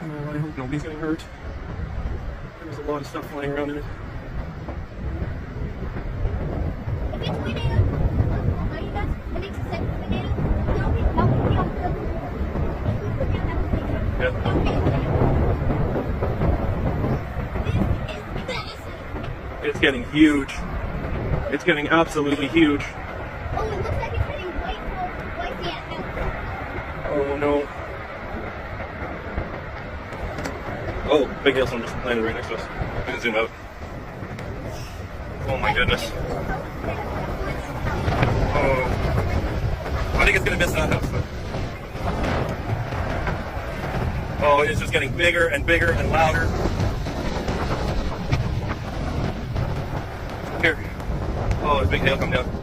Oh, I hope nobody's getting hurt. There's a lot of stuff flying around in it. It's getting huge. It's getting absolutely huge. Oh, it looks like it's getting white. Yeah. Oh no. Oh, big hailstone just landed right next to us. We can zoom out. Oh my goodness. Oh. I think it's gonna miss that house though. Oh, it's just getting bigger and bigger and louder. Here. Oh, there's big hail coming down.